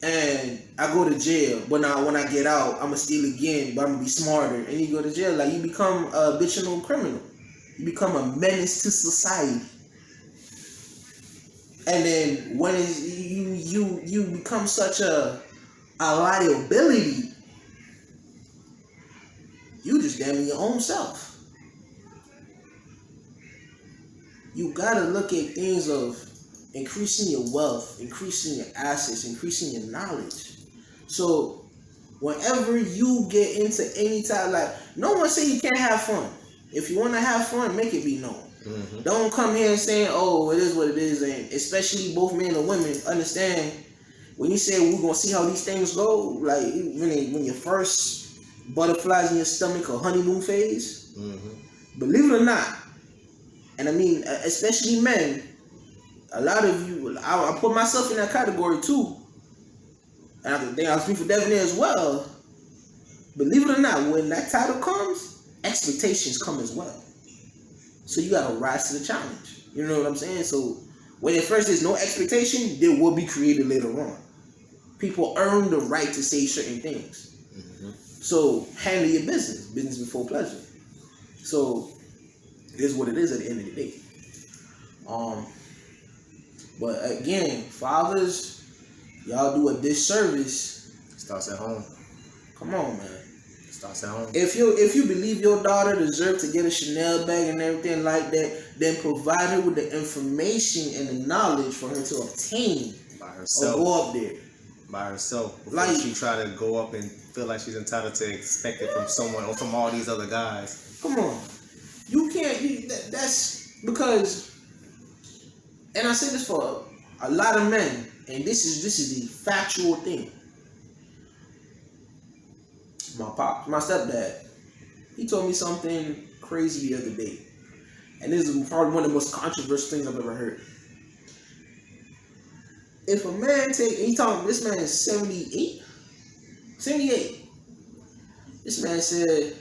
and I go to jail, but now when I get out, I'm going to steal again, but I'm going to be smarter. And you go to jail, like, you become a habitual criminal. You become a menace to society. And then when you become such a liability, you just damn your own self. You gotta look at things of increasing your wealth, increasing your assets, increasing your knowledge. So whenever you get into any type, like, no one say you can't have fun. If you want to have fun, make it be known. Mm-hmm. Don't come here and saying, oh, it is what it is. And especially both men and women understand when you say we're gonna see how these things go, like when your first butterflies in your stomach or honeymoon phase, mm-hmm. Believe it or not, and I mean especially men, a lot of you, I put myself in that category too, and I think I'll speak for Devin as well. Believe it or not, when that title comes, expectations come as well. So you gotta rise to the challenge. You know what I'm saying? So when at first there's no expectation, there will be created later on. People earn the right to say certain things. Mm-hmm. So handle your business before pleasure. So it is what it is at the end of the day. But again, fathers, y'all do a disservice. Starts at home. Come on, man. Starts at home. If you believe your daughter deserves to get a Chanel bag and everything like that, then provide her with the information and the knowledge for her to obtain by herself. Or go up there. By herself. Before she try to go up and feel like she's entitled to expect it from someone or from all these other guys. Come on. You can't. That's because, and I say this for a lot of men, and this is the factual thing. My stepdad, he told me something crazy the other day, and this is probably one of the most controversial things I've ever heard. If a man this man is 78. This man said,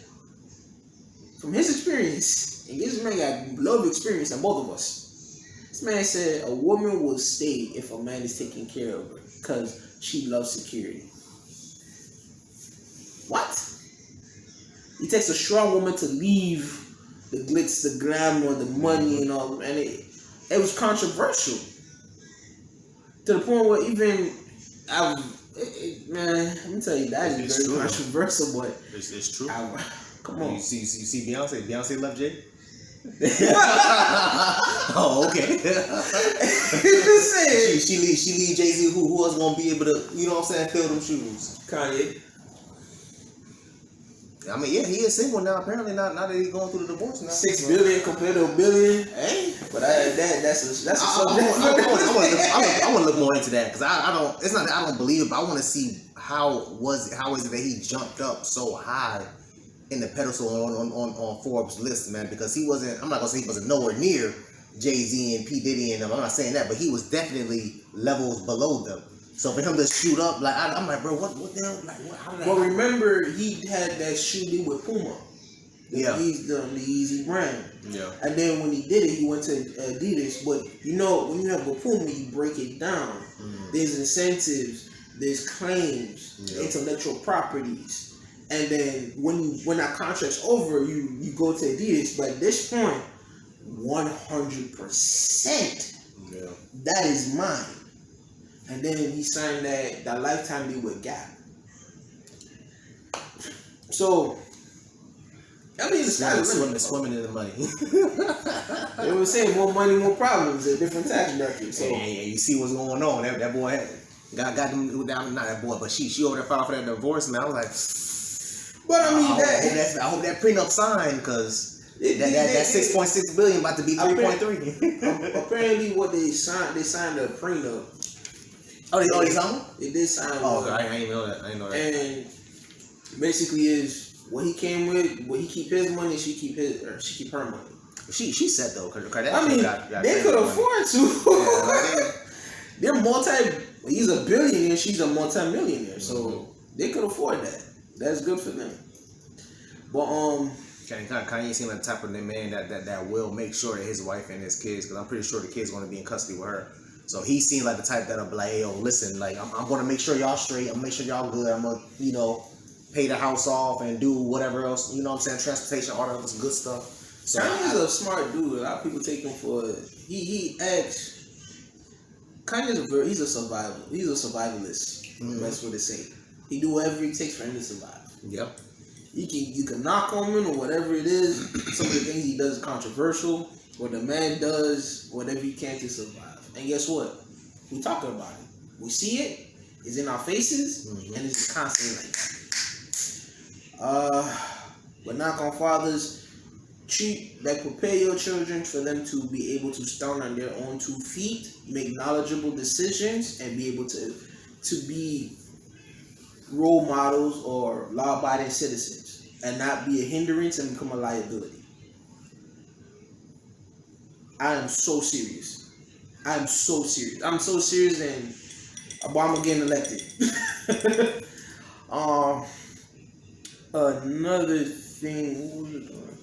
from his experience, And this man got love experience than both of us. This man said a woman will stay if a man is taking care of her because she loves security. What? It takes a strong woman to leave the glitz, the glamour, the money, and all, and it was controversial to the point where even man, let me tell you, that is very controversial. But it's true. Come on, you see Beyonce. Beyonce love Jay. Oh, okay. she leave Jay-Z. Who was gonna be able to, you know what I'm saying, fill them shoes? Kanye. I mean, yeah, he is single now. Apparently, not that he's going through the divorce now. $6 billion compared to $1 billion. Hey, but that's a subject. I want to look more into that because I don't. It's not that I don't believe it, but I want to see how is it that he jumped up so high in the pedestal on Forbes list, man. Because he wasn't. I'm not gonna say he wasn't nowhere near Jay-Z and P Diddy and them. I'm not saying that, but he was definitely levels below them. So for him to shoot up, like I'm like, bro, what the hell? Like, what? How did that happen? Remember he had that shooting with Puma. The Easy brand. Yeah. And then when he did it, he went to Adidas. But you know, when you have a Puma, you break it down. Mm-hmm. There's incentives, there's claims, intellectual properties, and then when that contract's over, you go to Adidas. But at this point, 100%, that is mine. And then he signed that lifetime deal with Gap. So, I mean, swimming in the money. They were saying more money, more problems at different tax brackets. So, and you see what's going on. That boy got them down. Not that boy, but she over there filed for that divorce. Man, I was like, but I mean, I hope that prenup signed because. That $6.6 billion about to be 3.3. Apparently, what they signed a prenup. Oh, they signed? They did sign. Oh, I ain't know that. And basically, is what he came with. What he keep his money, she keep her money. She said though, because they could afford to. Yeah, they're He's a billionaire. She's a multi-millionaire. So they could afford that. That's good for them. But Kanye seemed like the type of man that will make sure that his wife and his kids, because I'm pretty sure the kids are going to be in custody with her. So he seemed like the type that'll be like, hey, yo, listen, like I'm going to make sure y'all straight. I'm going to make sure y'all good. I'm going to, pay the house off and do whatever else, you know what I'm saying, transportation, all that other good stuff. So Kanye's a smart dude. A lot of people take him for he acts. Kanye's he's a survivalist. That's what they say. He do whatever it takes for him to survive. Yep. You can knock on him or whatever it is. Some of the things he does is controversial. What the man does, whatever he can to survive. And guess what? We talking about it. We see it. It's in our faces, and it's just constantly like that. But knock on fathers, prepare your children for them to be able to stand on their own 2 feet, make knowledgeable decisions, and be able to be role models or law-abiding citizens, and not be a hindrance and become a liability. I am so serious. I'm so serious and Obama getting elected. Another thing, what was it doing?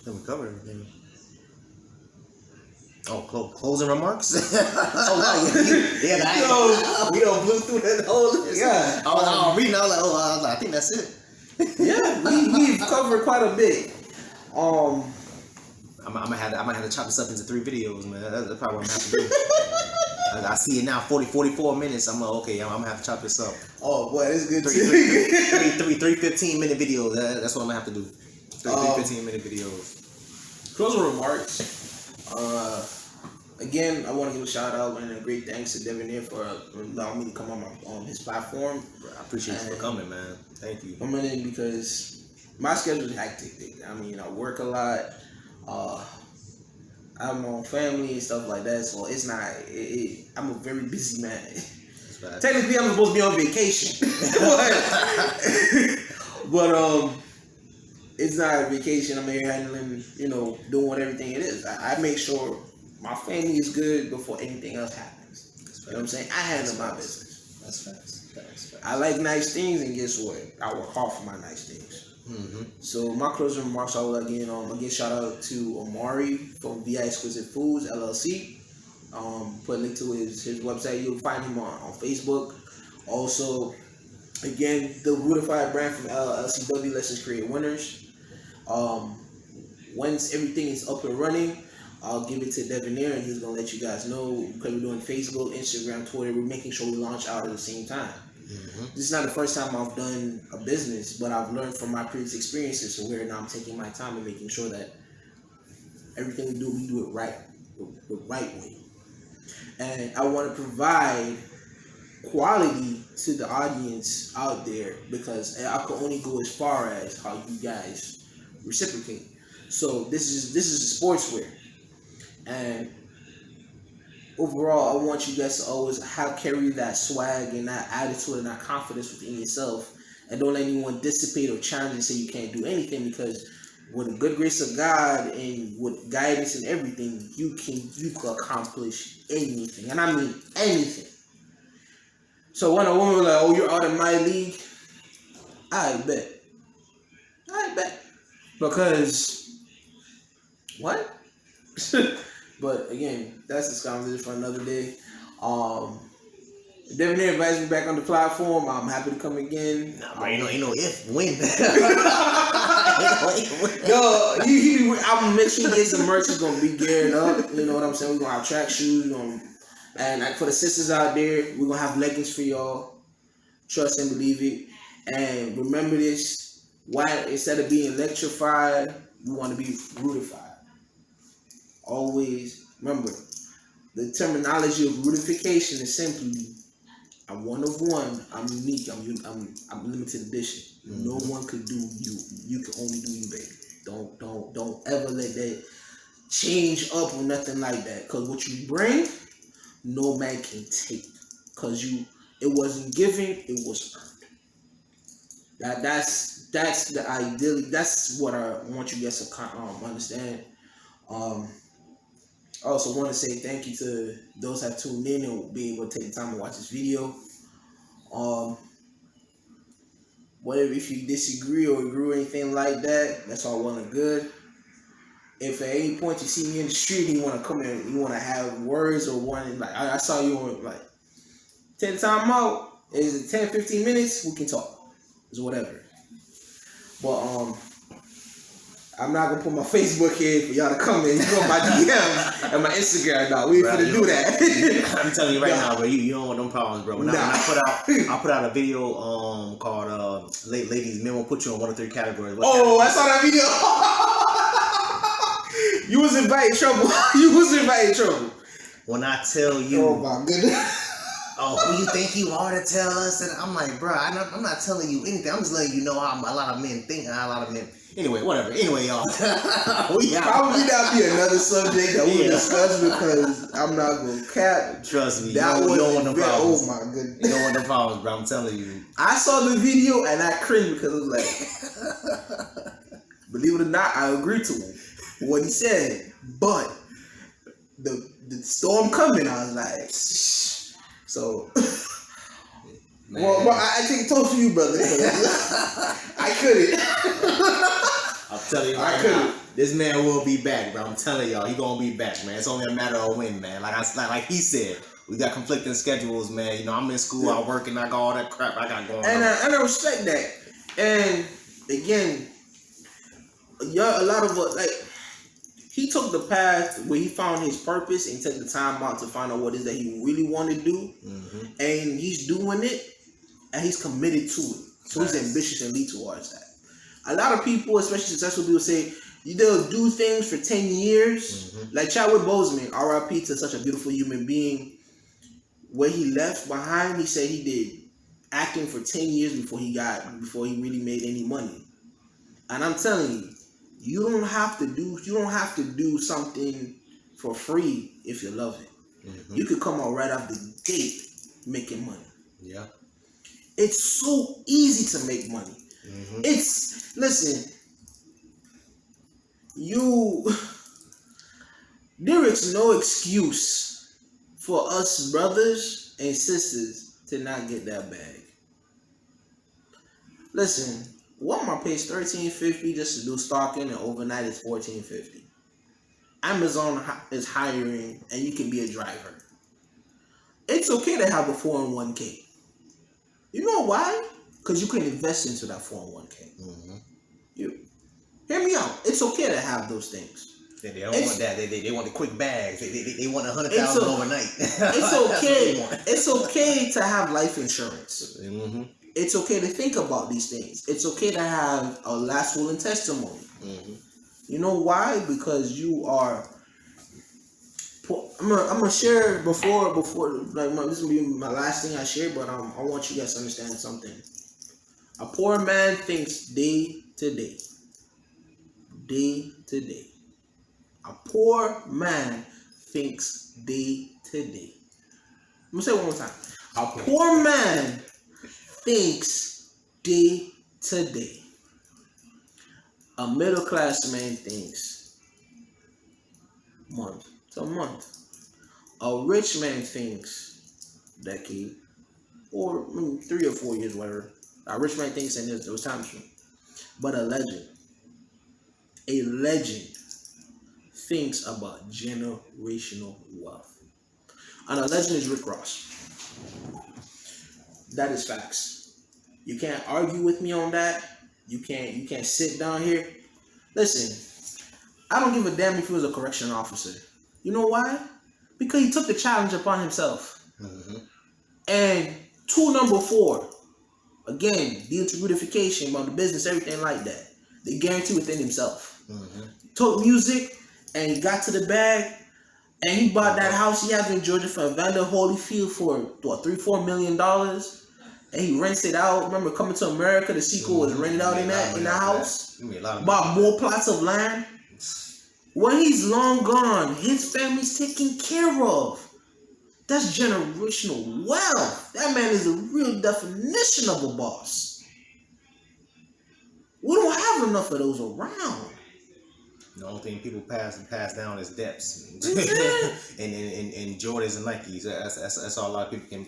Then we covered everything. Oh, closing remarks? We don't blew through that whole list. Yeah. I was reading, I was like, I think that's it. Yeah, we've covered quite a bit. I might have to chop this up into 3 videos, man. That's probably what I'm gonna have to do. I see it now, 44 minutes. I'm like, okay, I'm gonna have to chop this up. Oh boy, that's good too. 3 15-minute videos. That's what I'm gonna have to do. 3 15-minute videos. Closing remarks. Again, I want to give a shout out and a great thanks to Devin here for allowing me to come on his platform. I appreciate you for coming, man. Thank you. Coming in because my schedule is hectic. I mean, I work a lot. I have my own family and stuff like that, so it's not. I'm a very busy man. Technically, I'm supposed to be on vacation, but it's not a vacation. I'm here handling, doing everything it is. I make sure my family is good before anything else happens. You know what I'm saying? I handle my business. That's facts. I like nice things, and guess what? I work hard for my nice things. So my closing remarks, I would again shout out to Omari from VI Exquisite Foods LLC. Put a link to his website. You'll find him on Facebook. Also, again, the Rootified brand from LCW. Let's just create winners. Once everything is up and running, I'll give it to Devonair, and he's gonna let you guys know, because we're doing Facebook, Instagram, Twitter. We're making sure we launch out at the same time. This is not the first time I've done a business, but I've learned from my previous experiences. So where now I'm taking my time and making sure that everything we do it right, the right way. And I want to provide quality to the audience out there, because I can only go as far as how you guys reciprocate. So this is sportswear, and overall, I want you guys to always carry that swag and that attitude and that confidence within yourself, and don't let anyone dissipate or challenge and say you can't do anything, because with the good grace of God and with guidance and everything, you can accomplish anything, and I mean anything. So when a woman was like, "Oh, you're out of my league," I bet, because what? But again, that's this conversation for another day. Definitely invites me back on the platform. I'm happy to come again. Nah, bro, ain't no if, when. Yo, I'm gonna make sure you get some merch. It's gonna be geared up. You know what I'm saying? We're gonna have track shoes. And for the sisters out there, we're gonna have leggings for y'all. Trust and believe it. And remember this: why instead of being electrified, we want to be rootified. Always remember, the terminology of rootification is simply, I'm one of one, I'm unique, I'm limited edition. No one could do you. You can only do you, baby. Don't ever let that change up or nothing like that. Cause what you bring, no man can take. Cause it wasn't given, it was earned. That's the ideal. That's what I want you guys to understand. I also want to say thank you to those that tuned in and be able to take the time to watch this video. Whatever, if you disagree or agree or anything like that, that's all well and good. If at any point you see me in the street and you want to come in, you want to have words or one, like I saw you on, like, take the time out. Is it 10, 15 minutes? We can talk. It's whatever. But I'm not gonna put my Facebook here for y'all to come in. You go on my DMs and my Instagram. No, we ain't finna do that. I'm telling you right now, bro. You don't want them problems, bro. When I put out a video called "Ladies, Men Will Put You in 1 of 3 categories." I saw that video. You was inviting trouble. When I tell you, oh my goodness. Oh, who you think you are to tell us? And I'm like, bro, I'm not telling you anything. I'm just letting you know how a lot of men think and how a lot of men. Anyway, whatever. Anyway, y'all. Probably that'll be another subject that we'll discuss, because I'm not gonna cap. Trust me, that you don't want no problems. Oh my goodness. You don't want no problems, bro. I'm telling you. I saw the video and I cringed, because it was like, believe it or not, I agreed to him what he said, but the storm coming, I was like, so. Man. Well, I take a toast to you, brother. I couldn't. I'm telling you right now, this man will be back, bro. I'm telling y'all, he gonna be back, man. It's only a matter of when, man. Like he said, we got conflicting schedules, man. You know, I'm in school, I work, and I got all that crap I got going on. And I respect that. And again, a lot of us, like, he took the path where he found his purpose and took the time out to find out what it is that he really wanted to do. And he's doing it, and he's committed to it. So he's ambitious and lead towards that. A lot of people, especially successful people, say they'll do things for 10 years. Like Chadwick Boseman, R.I.P. to such a beautiful human being. What he left behind, he said he did acting for 10 years before he really made any money. And I'm telling you, you don't have to do something for free if you love it. You could come out right off the gate making money. Yeah. It's so easy to make money. Listen, there is no excuse for us brothers and sisters to not get that bag. Listen, Walmart pays $13.50 just to do stocking, and overnight is $14.50. Amazon is hiring, and you can be a driver. It's okay to have a 401k. You know why? Because you can invest into that 401k. Mm-hmm. You hear me out. It's okay to have those things. They don't want that. They want the quick bags. They want 100,000 overnight. It's okay. It's okay to have life insurance. Mm-hmm. It's okay to think about these things. It's okay to have a last will and testimony. Mm-hmm. You know why? Because you are. I'm gonna share before like this will be my last thing I share, but I want you guys to understand something. A poor man thinks day to day. Day to day. A poor man thinks day to day. I'm gonna say it one more time. A poor man thinks day to day. A middle class man thinks month to month. A rich man thinks decade, or 3 or 4 years, whatever. A rich man thinks in those times. But a legend thinks about generational wealth. And a legend is Rick Ross. That is facts. You can't argue with me on that. You can't sit down here. Listen, I don't give a damn if he was a correction officer. You know why? Because he took the challenge upon himself. Mm-hmm. And tool number 4, again, deal to beautification about the business, everything like that. They guarantee within himself. Mm-hmm. Took music and he got to the bag and he bought that house he has in Georgia for Evander Holyfield for $3-4 million. And he rents it out. Remember, Coming to America, the sequel was rented out in the house. Bought more plots of land. When he's long gone, his family's taken care of. That's generational wealth. That man is a real definition of a boss. We don't have enough of those around. The only thing people pass down is debts. and Jordans and Nikes. That's all a lot of people can.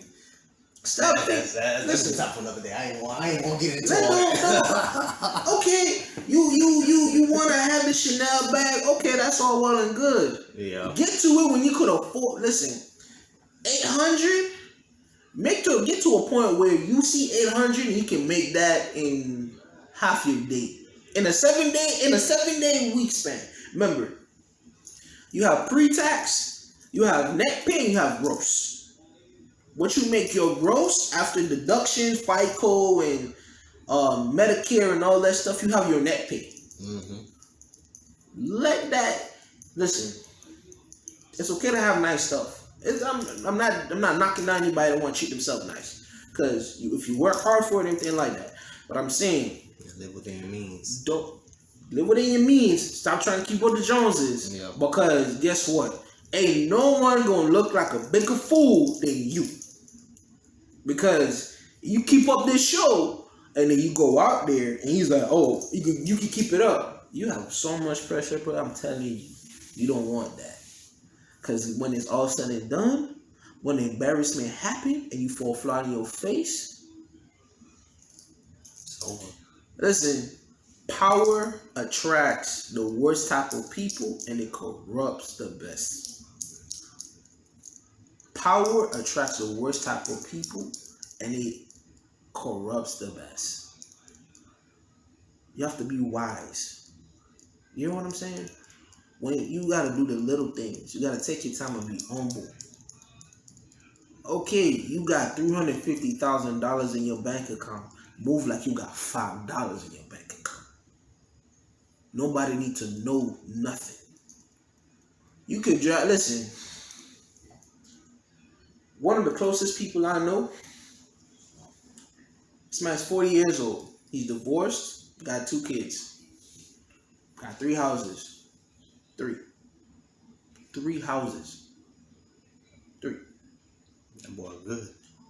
Stop. Listen, top for another day. I ain't gonna get into it. Okay, you want to have the Chanel bag? Okay, that's all well and good. Yeah. Get to it when you could afford. Listen, 800. Get to a point where you see 800 and you can make that in half your day. In a 7 day week span. Remember, you have pre-tax, you have net pay, and you have gross. What you make your gross after deductions, FICO, and Medicare, and all that stuff, you have your net pay. Mm-hmm. Listen. It's okay to have nice stuff. I'm not knocking down anybody that want to treat themselves nice, because if you work hard for it, anything like that. But I'm saying, live within your means. Don't live within your means. Stop trying to keep up the Joneses. Yeah. Because guess what? Ain't no one gonna look like a bigger fool than you. Because you keep up this show, and then you go out there, and he's like, "Oh, you can keep it up." You have so much pressure, but I'm telling you, you don't want that. Because when it's all said and done, when the embarrassment happens and you fall flat on your face, it's over. Listen, power attracts the worst type of people and it corrupts the best. Power attracts the worst type of people and it corrupts the best. You have to be wise. You know what I'm saying? When you gotta do the little things, you gotta take your time and be humble. Okay, you got $350,000 in your bank account. Move like you got $5 in your bank account. Nobody need to know nothing. You could drive. Listen, one of the closest people I know, this man's 40 years old. He's divorced, got 2 kids, got 3 houses. 3 houses. 3. That boy good.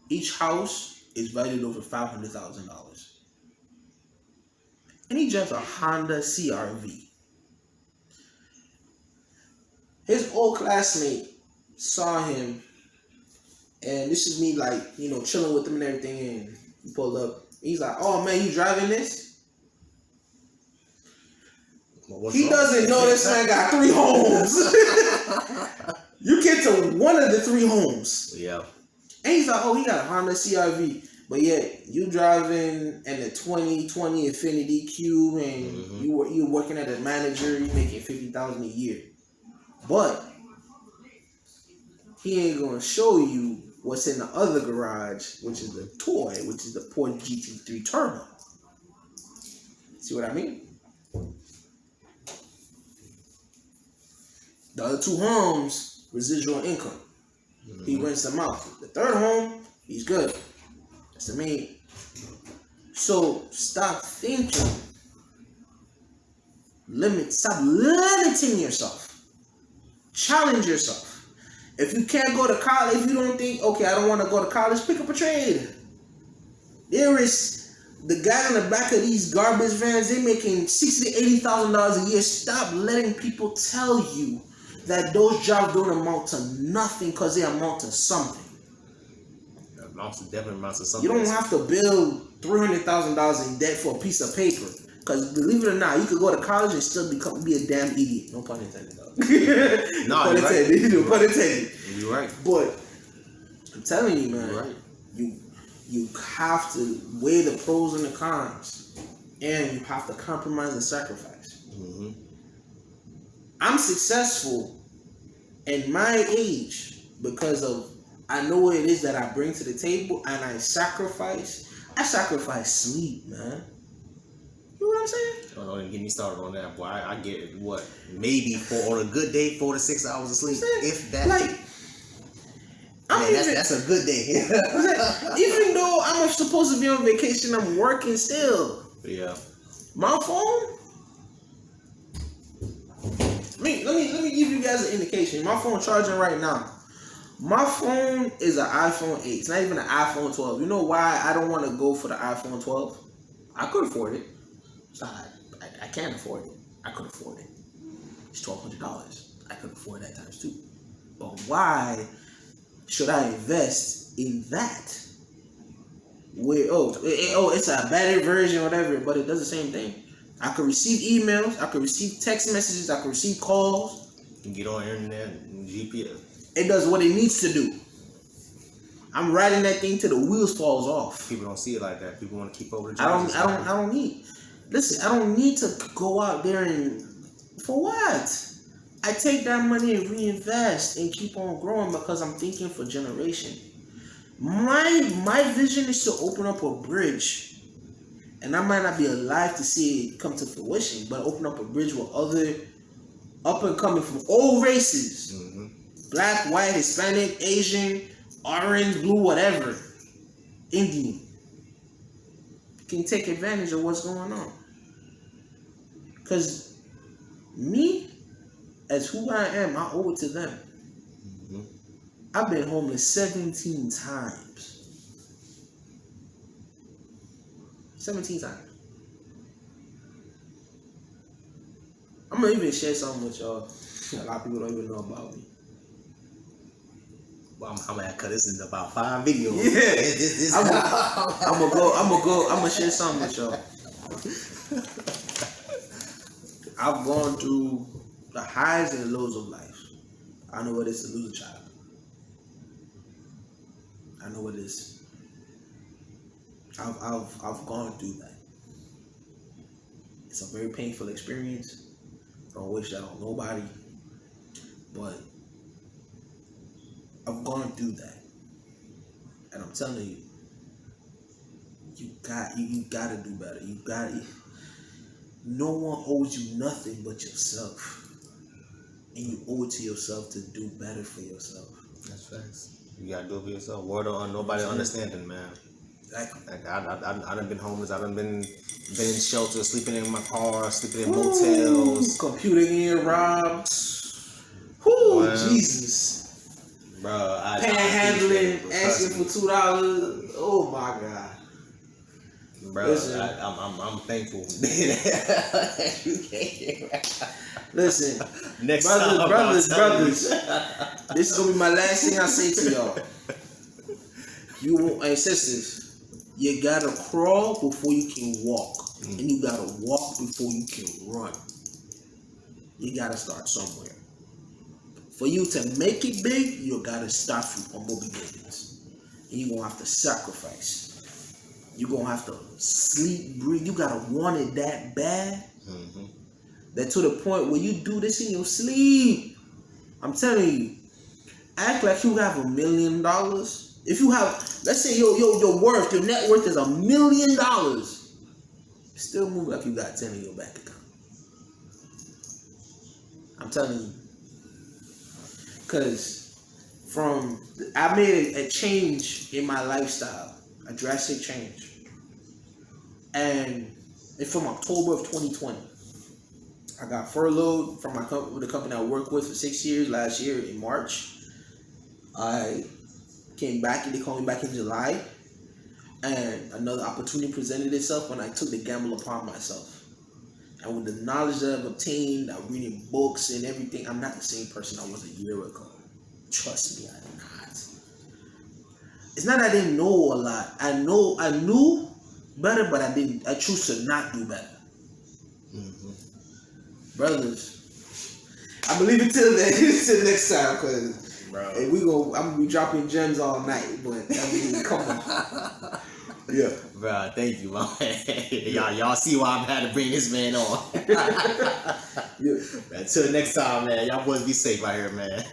Each house is valued over $500,000. And he drives a Honda CR-V. His old classmate saw him, and this is me chilling with him and everything, and he pulled up. He's like, oh man, you driving this? Well, he doesn't know this man got 3 homes. You get to one of the 3 homes. Yeah. And he's like, oh, he got a Honda CRV. But yet, you driving in a 2020 Infinity Cube, and you're working as a manager, you're making $50,000 a year. But he ain't gonna show you what's in the other garage, which is the toy, which is the Porsche GT3 Turbo. See what I mean? The other 2 homes, residual income. He rents them out. The 3rd home, he's good. That's the main. So stop thinking. Stop limiting yourself. Challenge yourself. If you can't go to college, if you don't think, okay, I don't want to go to college, pick up a trade. There is the guy in the back of these garbage vans, they're making $60,000 to $80,000 a year. Stop letting people tell you that those jobs don't amount to nothing because they amount to something. Definitely amounts to something. You don't have to build $300,000 in debt for a piece of paper. Because believe it or not, you could go to college and still be a damn idiot. No pun intended, though. No, pun intended. No pun intended. You're right. But I'm telling you, man, you're right. You have to weigh the pros and the cons, and you have to compromise and sacrifice. Mm-hmm. I'm successful in my age because of I know what it is that I bring to the table, and I sacrifice sleep, man. You know what I'm saying? Don't even get me started on that, boy. I get what? Maybe on a good day, 4 to 6 hours of sleep, if that. Like, that's a good day. Even though I'm supposed to be on vacation, I'm working still. Yeah. My phone. Let me give you guys an indication. My phone charging right now. My phone is an iPhone 8. It's not even an iPhone 12. You know why I don't want to go for the iPhone 12? I could afford it. I can't afford it. I could afford it. It's $1,200. I could afford that times 2. But why should I invest in that? Where it's a better version, whatever, but it does the same thing. I could receive emails. I could receive text messages. I could receive calls. You can get on the internet and GPS. It does what it needs to do. I'm riding that thing till the wheels falls off. People don't see it like that. People want to keep over the I don't need. Listen, I don't need to go out there and for what? I take that money and reinvest and keep on growing because I'm thinking for generation. My vision is to open up a bridge, and I might not be alive to see it come to fruition, but open up a bridge with other up and coming from all races. Mm-hmm. Black, white, Hispanic, Asian, orange, blue, whatever. Indian. Can take advantage of what's going on. Because me, as who I am, I owe it to them. Mm-hmm. I've been homeless 17 times. 17 times. I'm going to even share something with y'all. A lot of people don't even know about me. Well, I'm gonna cut this into about 5 videos. Yeah, I'm gonna share something with y'all. I've gone through the highs and the lows of life. I know what it is to lose a child. I know what it is. I've gone through that. It's a very painful experience. I don't wish that on nobody, but I've gone through that, and I'm telling you, you gotta do better. No one owes you nothing but yourself, and you owe it to yourself to do better for yourself. That's facts. You gotta do it for yourself. Word on nobody understanding, man. Exactly. Like I done been homeless. I done been in shelter, sleeping in my car, sleeping in motels, computer getting robbed. Whoo, Jesus. Bro, panhandling, asking for $2. Oh my God, bro! Listen, I'm thankful. Listen, next brothers. This is gonna be my last thing I say to y'all. You and sisters, You gotta crawl before you can walk. And you gotta walk before you can run. You gotta start somewhere. For you to make it big, you gotta start from humble beginnings. And you're gonna have to sacrifice. You're gonna have to sleep, breathe. You gotta want it that bad. That to the point where you do this in your sleep. I'm telling you, act like you have $1 million. If you have, let's say your net worth is $1 million. Still move like you got 10 in your bank account. I'm telling you. Because I made a change in my lifestyle. A drastic change. And it's from October of 2020. I got furloughed from the company I worked with for 6 years last year in March. I came back and they called me back in July. And another opportunity presented itself when I took the gamble upon myself. And with the knowledge that I've obtained, I'm reading books and everything, I'm not the same person I was a year ago. Trust me, I'm not. It's not that I didn't know a lot. I knew better, but I choose to not do better. Brothers, I'm gonna leave it till next time, because I'm gonna be dropping gems all night, but I mean, come on. Yeah. Bro, thank you, man. Y'all see why I'm had to bring this man on. Yeah. Until next time, man. Y'all boys be safe out here, man.